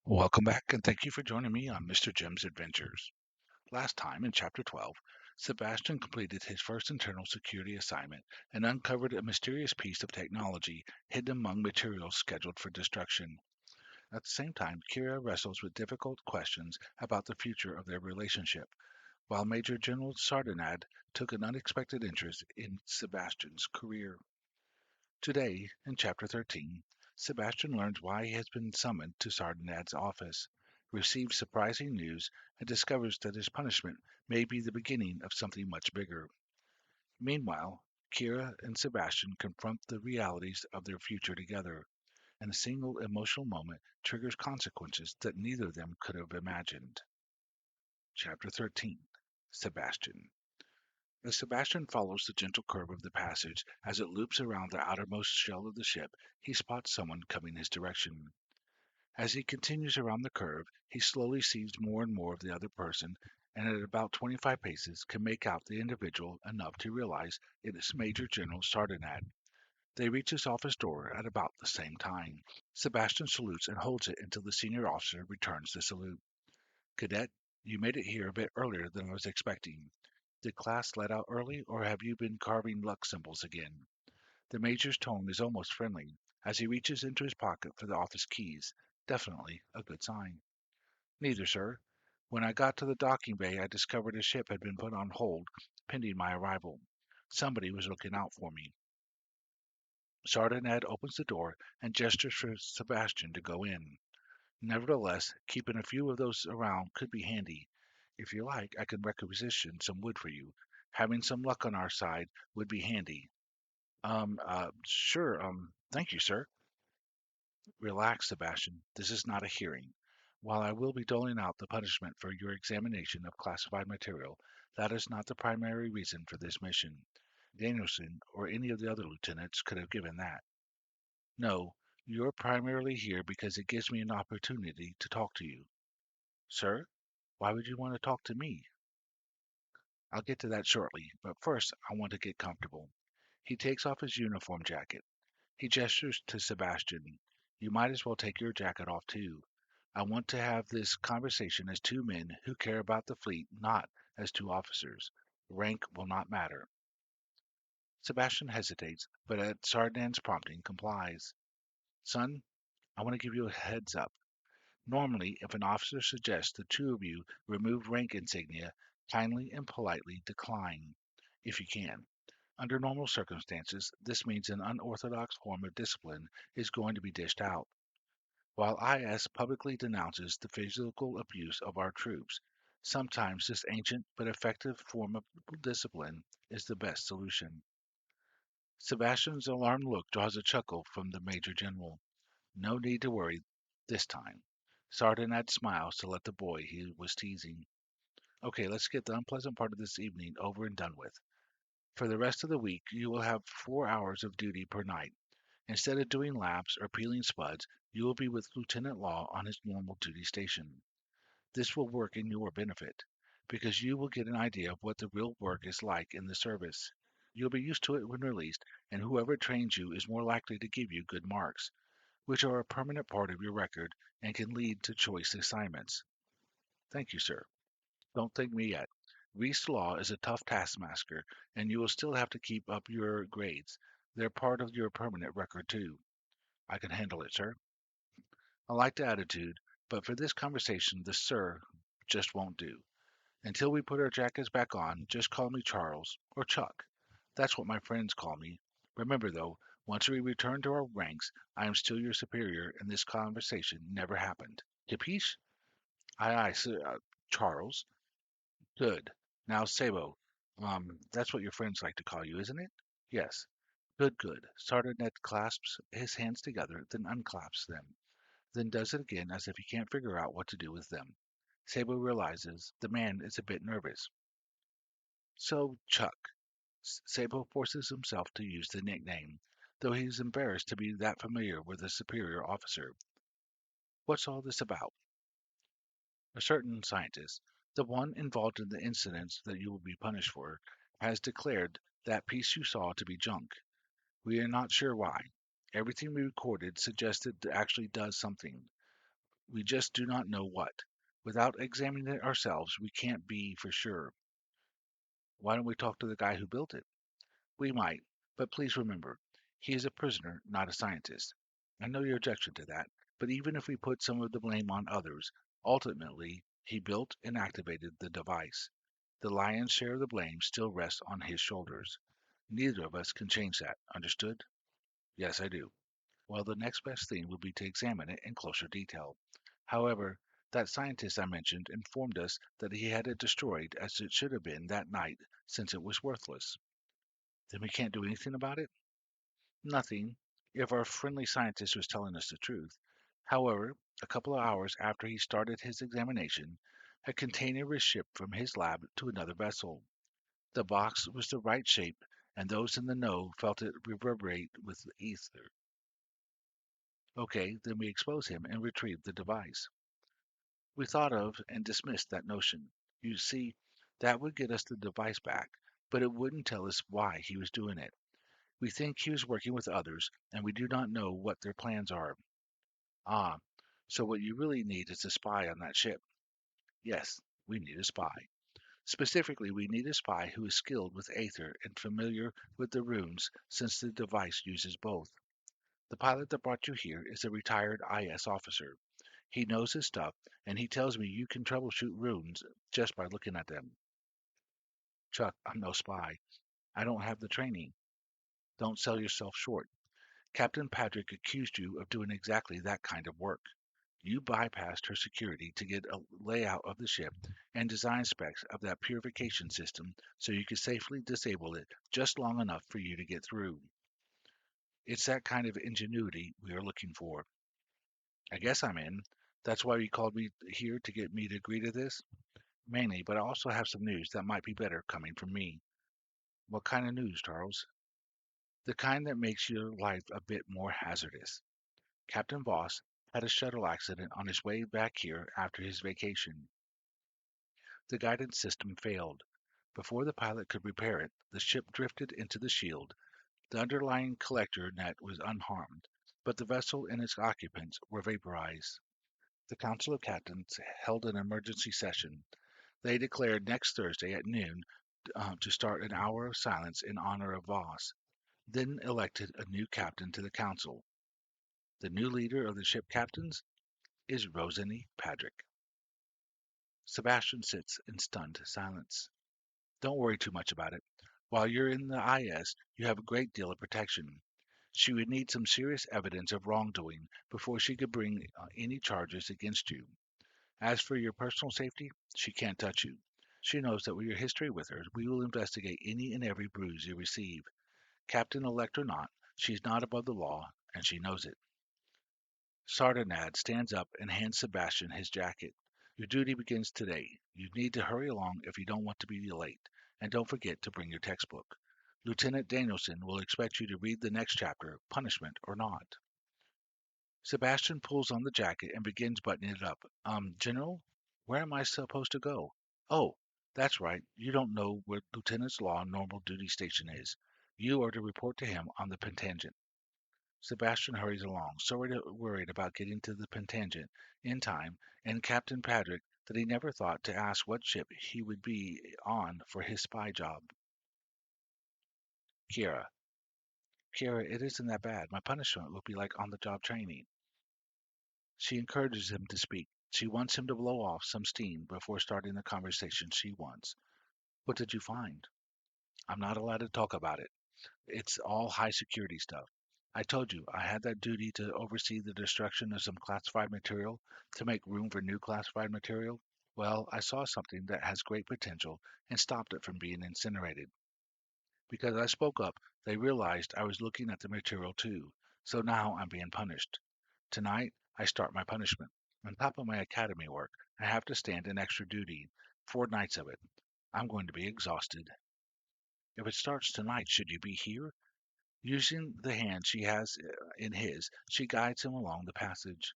Welcome back, and thank you for joining me on Mr. Jim's Adventures. Last time, in Chapter 12, Sebastian completed his first internal security assignment and uncovered a mysterious piece of technology hidden among materials scheduled for destruction. At the same time, Kyera wrestles with difficult questions about the future of their relationship, while Major General Sardinad took an unexpected interest in Sebastian's career. Today, in Chapter 13, Sebastian learns why he has been summoned to Sardinad's office, receives surprising news, and discovers that his punishment may be the beginning of something much bigger. Meanwhile, Kira and Sebastian confront the realities of their future together, and a single emotional moment triggers consequences that neither of them could have imagined. Chapter 13. Sebastian. As Sebastian follows the gentle curve of the passage as it loops around the outermost shell of the ship, he spots someone coming his direction. As he continues around the curve, he slowly sees more and more of the other person, and at about 25 paces can make out the individual enough to realize it is Major General Sardinad. They reach his office door at about the same time. Sebastian salutes and holds it until the senior officer returns the salute. Cadet, you made it here a bit earlier than I was expecting. Did class let out early, or have you been carving luck symbols again? The major's tone is almost friendly as he reaches into his pocket for the office keys. Definitely a good sign. Neither, sir. When I got to the docking bay, I discovered a ship had been put on hold pending my arrival. Somebody was looking out for me. Sardinad opens the door and gestures for Sebastian to go in. Nevertheless, keeping a few of those around could be handy. If you like, I can requisition some wood for you. Having some luck on our side would be handy. Sure, thank you, sir. Relax, Sebastian. This is not a hearing. While I will be doling out the punishment for your examination of classified material, that is not the primary reason for this mission. Danielson or any of the other lieutenants could have given that. No, you're primarily here because it gives me an opportunity to talk to you. Sir, why would you want to talk to me? I'll get to that shortly, but first I want to get comfortable. He takes off his uniform jacket. He gestures to Sebastian. You might as well take your jacket off too. I want to have this conversation as two men who care about the fleet, not as two officers. Rank will not matter. Sebastian hesitates, but at Sardin's prompting complies. Son, I want to give you a heads up. Normally, if an officer suggests the two of you remove rank insignia, kindly and politely decline, if you can. Under normal circumstances, this means an unorthodox form of discipline is going to be dished out. While IS publicly denounces the physical abuse of our troops, sometimes this ancient but effective form of discipline is the best solution. Sebastian's alarmed look draws a chuckle from the Major General. No need to worry this time. Sardinad smiles to let the boy he was teasing. Okay, let's get the unpleasant part of this evening over and done with. For the rest of the week, you will have 4 hours of duty per night. Instead of doing laps or peeling spuds, you will be with Lieutenant Law on his normal duty station. This will work in your benefit, because you will get an idea of what the real work is like in the service. You'll be used to it when released, and whoever trains you is more likely to give you good marks, which are a permanent part of your record and can lead to choice assignments. Thank you, sir. Don't thank me yet. Reese Law is a tough taskmaster, and you will still have to keep up your grades. They're part of your permanent record, too. I can handle it, sir. I like the attitude, but for this conversation, the sir just won't do. Until we put our jackets back on, just call me Charles or Chuck. That's what my friends call me. Remember, though, once we return to our ranks, I am still your superior, and this conversation never happened. Capiche? Aye, aye, sir, Charles. Good. Now, Sabo. That's what your friends like to call you, isn't it? Yes. Good, good. Sardanet clasps his hands together, then unclasps them, then does it again as if he can't figure out what to do with them. Sabo realizes the man is a bit nervous. So, Chuck. Sabo forces himself to use the nickname, though he is embarrassed to be that familiar with a superior officer. What's all this about? A certain scientist, the one involved in the incidents that you will be punished for, has declared that piece you saw to be junk. We are not sure why. Everything we recorded suggested it actually does something. We just do not know what. Without examining it ourselves, we can't be for sure. Why don't we talk to the guy who built it? We might, but please remember, he is a prisoner, not a scientist. I know your objection to that, but even if we put some of the blame on others, ultimately, he built and activated the device. The lion's share of the blame still rests on his shoulders. Neither of us can change that, understood? Yes, I do. Well, the next best thing would be to examine it in closer detail. However, that scientist I mentioned informed us that he had it destroyed as it should have been that night since it was worthless. Then we can't do anything about it? Nothing, if our friendly scientist was telling us the truth. However, a couple of hours after he started his examination, a container was shipped from his lab to another vessel. The box was the right shape, and those in the know felt it reverberate with ether. Okay, then we expose him and retrieve the device. We thought of and dismissed that notion. You see, that would get us the device back, but it wouldn't tell us why he was doing it. We think he was working with others, and we do not know what their plans are. Ah, so what you really need is a spy on that ship. Yes, we need a spy. Specifically, we need a spy who is skilled with Aether and familiar with the runes since the device uses both. The pilot that brought you here is a retired IS officer. He knows his stuff, and he tells me you can troubleshoot runes just by looking at them. Chuck, I'm no spy. I don't have the training. Don't sell yourself short. Captain Patrick accused you of doing exactly that kind of work. You bypassed her security to get a layout of the ship and design specs of that purification system so you could safely disable it just long enough for you to get through. It's that kind of ingenuity we are looking for. I guess I'm in. That's why you called me here to get me to agree to this? Mainly, but I also have some news that might be better coming from me. What kind of news, Charles? The kind that makes your life a bit more hazardous. Captain Voss had a shuttle accident on his way back here after his vacation. The guidance system failed. Before the pilot could repair it, the ship drifted into the shield. The underlying collector net was unharmed, but the vessel and its occupants were vaporized. The Council of Captains held an emergency session. They declared next Thursday at noon to start an hour of silence in honor of Voss, then elected a new captain to the council. The new leader of the ship captains is Rosany Padrick. Sebastian sits in stunned silence. Don't worry too much about it. While you're in the IS, you have a great deal of protection. She would need some serious evidence of wrongdoing before she could bring any charges against you. As for your personal safety, she can't touch you. She knows that with your history with her, we will investigate any and every bruise you receive. Captain elect or not, she's not above the law, and she knows it. Sardinad stands up and hands Sebastian his jacket. Your duty begins today. You need to hurry along if you don't want to be late, and don't forget to bring your textbook. Lieutenant Danielson will expect you to read the next chapter, punishment or not. Sebastian pulls on the jacket and begins buttoning it up. General, where am I supposed to go? Oh, that's right. You don't know where Lieutenant's Law normal duty station is. You are to report to him on the Pentagent. Sebastian hurries along, so worried about getting to the Pentagent in time, and Captain Patrick that he never thought to ask what ship he would be on for his spy job. Kyera. Kyera, it isn't that bad. My punishment will be like on-the-job training. She encourages him to speak. She wants him to blow off some steam before starting the conversation she wants. What did you find? I'm not allowed to talk about it. It's all high security stuff. I told you I had that duty to oversee the destruction of some classified material to make room for new classified material. Well, I saw something that has great potential and stopped it from being incinerated. Because I spoke up, they realized I was looking at the material too. So now I'm being punished. Tonight, I start my punishment. On top of my academy work, I have to stand an extra duty, 4 nights of it. I'm going to be exhausted. If it starts tonight, should you be here? Using the hand she has in his, she guides him along the passage.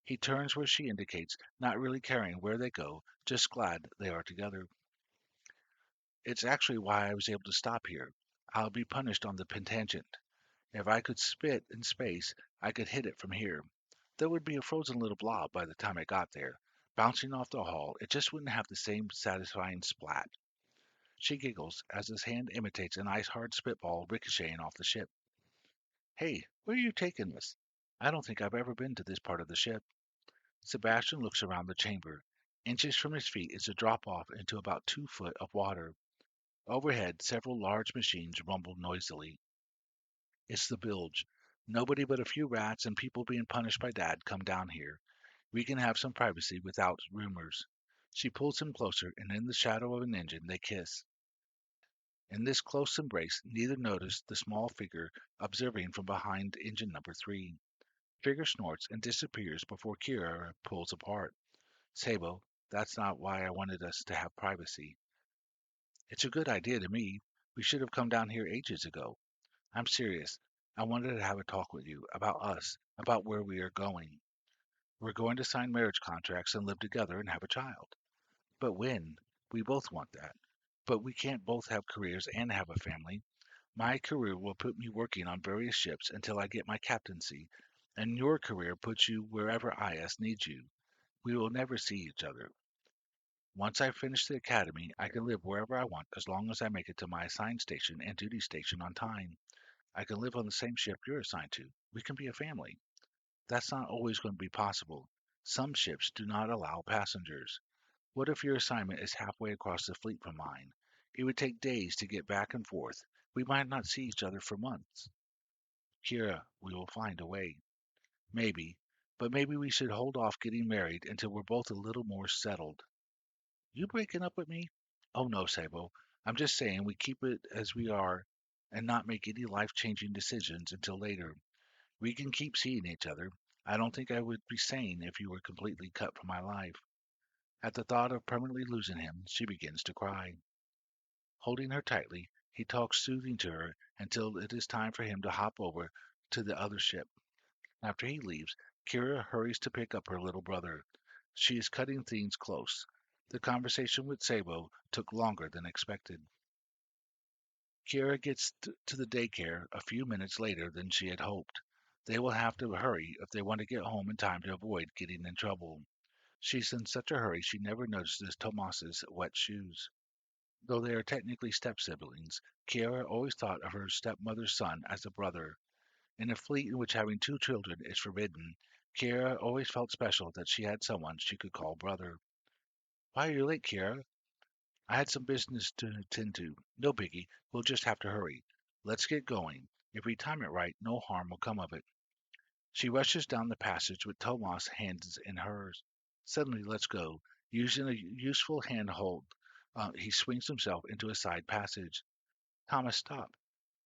He turns where she indicates, not really caring where they go, just glad they are together. It's actually why I was able to stop here. I'll be punished on the Pentagent. If I could spit in space, I could hit it from here. There would be a frozen little blob by the time I got there. Bouncing off the hull, it just wouldn't have the same satisfying splat. She giggles as his hand imitates an ice-hard spitball ricocheting off the ship. Hey, where are you taking us? I don't think I've ever been to this part of the ship. Sebastian looks around the chamber. Inches from his feet is a drop-off into about 2 foot of water. Overhead, several large machines rumble noisily. It's the bilge. Nobody but a few rats and people being punished by Dad come down here. We can have some privacy without rumors. She pulls him closer, and in the shadow of an engine they kiss. In this close embrace, neither noticed the small figure observing from behind engine number 3. Figure snorts and disappears before Kyera pulls apart. Sabo, that's not why I wanted us to have privacy. It's a good idea to me. We should have come down here ages ago. I'm serious. I wanted to have a talk with you about us, about where we are going. We're going to sign marriage contracts and live together and have a child. But when? We both want that. But we can't both have careers and have a family. My career will put me working on various ships until I get my captaincy, and your career puts you wherever IS needs you. We will never see each other. Once I finish the academy, I can live wherever I want as long as I make it to my assigned station and duty station on time. I can live on the same ship you're assigned to. We can be a family. That's not always going to be possible. Some ships do not allow passengers. What if your assignment is halfway across the fleet from mine? It would take days to get back and forth. We might not see each other for months. Kira, we will find a way. Maybe. But maybe we should hold off getting married until we're both a little more settled. You breaking up with me? Oh no, Sabo. I'm just saying we keep it as we are and not make any life-changing decisions until later. We can keep seeing each other. I don't think I would be sane if you were completely cut from my life. At the thought of permanently losing him, she begins to cry. Holding her tightly, he talks soothing to her until it is time for him to hop over to the other ship. After he leaves, Kira hurries to pick up her little brother. She is cutting things close. The conversation with Sabo took longer than expected. Kira gets to the daycare a few minutes later than she had hoped. They will have to hurry if they want to get home in time to avoid getting in trouble. She's in such a hurry she never notices Tomas's wet shoes. Though they are technically step-siblings, Kyera always thought of her stepmother's son as a brother. In a fleet in which having 2 children is forbidden, Kyera always felt special that she had someone she could call brother. Why are you late, Kyera? I had some business to attend to. No biggie, we'll just have to hurry. Let's get going. If we time it right, no harm will come of it. She rushes down the passage with Tomas' hands in hers. Suddenly, let's go. Using a useful handhold, he swings himself into a side passage. Thomas, stop.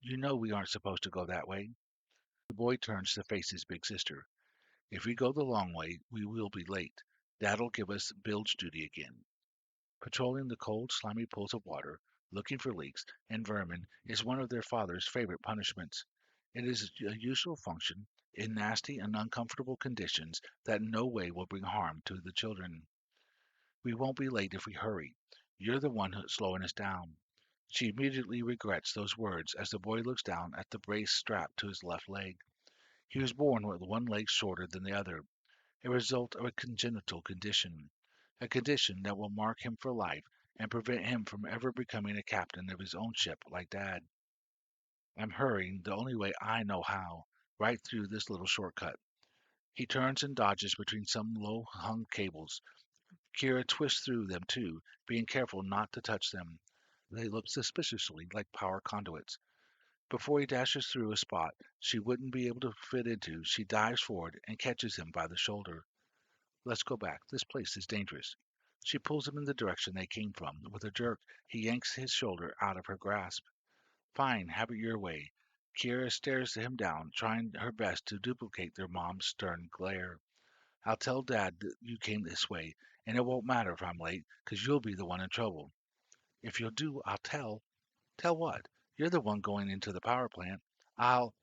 You know we aren't supposed to go that way. The boy turns to face his big sister. If we go the long way, we will be late. Dad'll give us bilge duty again. Patrolling the cold, slimy pools of water, looking for leaks and vermin is one of their father's favorite punishments. It is a useful function in nasty and uncomfortable conditions that in no way will bring harm to the children. We won't be late if we hurry. You're the one who's slowing us down. She immediately regrets those words as the boy looks down at the brace strapped to his left leg. He was born with one leg shorter than the other, a result of a congenital condition, a condition that will mark him for life and prevent him from ever becoming a captain of his own ship like Dad. I'm hurrying the only way I know how, right through this little shortcut. He turns and dodges between some low-hung cables. Kira twists through them too, being careful not to touch them. They look suspiciously like power conduits. Before he dashes through a spot she wouldn't be able to fit into, she dives forward and catches him by the shoulder. Let's go back. This place is dangerous. She pulls him in the direction they came from. With a jerk, he yanks his shoulder out of her grasp. Fine, have it your way. Kira stares him down, trying her best to duplicate their mom's stern glare. I'll tell Dad that you came this way, and it won't matter if I'm late, 'cause you'll be the one in trouble. If you'll do, I'll tell. Tell what? You're the one going into the power plant. I'll...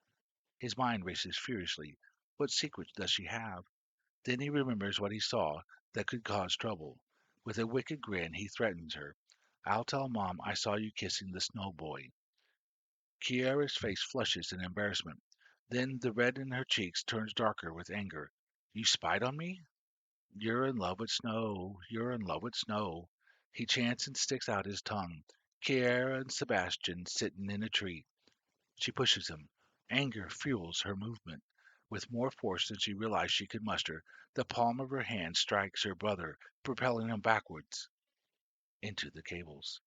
His mind races furiously. What secrets does she have? Then he remembers what he saw that could cause trouble. With a wicked grin, he threatens her. I'll tell Mom I saw you kissing the snow boy. Kiara's face flushes in embarrassment. Then the red in her cheeks turns darker with anger. You spied on me? You're in love with snow. You're in love with snow. He chants and sticks out his tongue. Kyera and Sebastian sitting in a tree. She pushes him. Anger fuels her movement. With more force than she realized she could muster, the palm of her hand strikes her brother, propelling him backwards into the cables.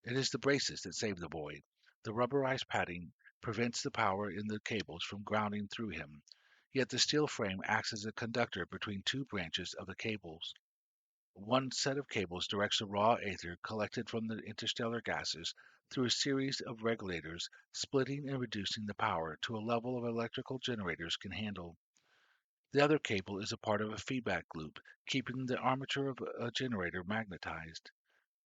It is the braces that save the boy. The rubberized padding prevents the power in the cables from grounding through him. Yet the steel frame acts as a conductor between two branches of the cables. One set of cables directs the raw aether collected from the interstellar gases through a series of regulators, splitting and reducing the power to a level of electrical generators can handle. The other cable is a part of a feedback loop, keeping the armature of a generator magnetized.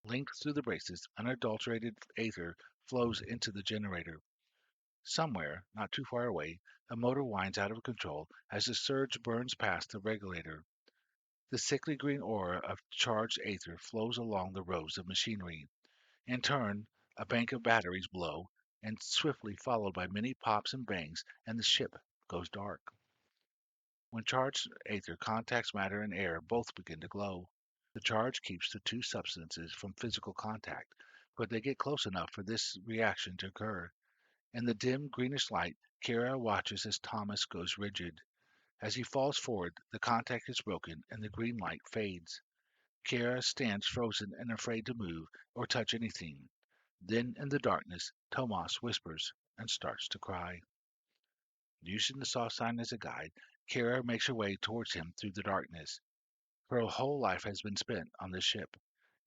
Linked through the braces, unadulterated aether flows into the generator. Somewhere, not too far away, a motor winds out of control as the surge burns past the regulator. The sickly green aura of charged aether flows along the rows of machinery. In turn, a bank of batteries blow, and swiftly followed by many pops and bangs, and the ship goes dark. When charged aether contacts matter and air, both begin to glow. The charge keeps the two substances from physical contact, but they get close enough for this reaction to occur. In the dim greenish light, Kyera watches as Thomas goes rigid. As he falls forward, the contact is broken and the green light fades. Kyera stands frozen and afraid to move or touch anything. Then, in the darkness, Tomas whispers and starts to cry. Using the soft sign as a guide, Kyera makes her way towards him through the darkness. Her whole life has been spent on this ship.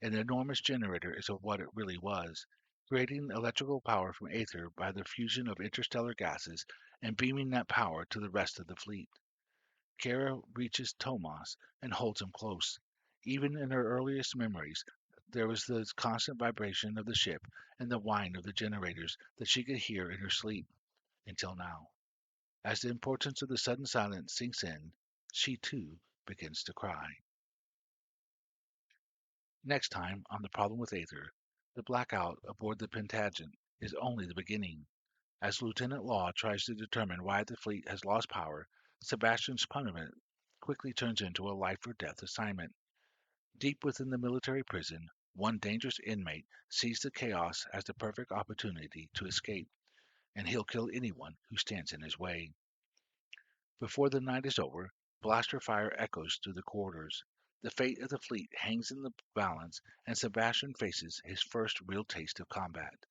An enormous generator is what it really was, creating electrical power from aether by the fusion of interstellar gases and beaming that power to the rest of the fleet. Kara reaches Tomas and holds him close. Even in her earliest memories, there was the constant vibration of the ship and the whine of the generators that she could hear in her sleep, until now. As the importance of the sudden silence sinks in, she too begins to cry. Next time on The Problem with Aether, the blackout aboard the Pentagent is only the beginning. As Lieutenant Law tries to determine why the fleet has lost power, Sebastian's punishment quickly turns into a life or death assignment. Deep within the military prison, one dangerous inmate sees the chaos as the perfect opportunity to escape, and he'll kill anyone who stands in his way. Before the night is over, blaster fire echoes through the corridors. The fate of the fleet hangs in the balance, and Sebastian faces his first real taste of combat.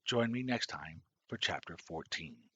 Join me next time for Chapter 14.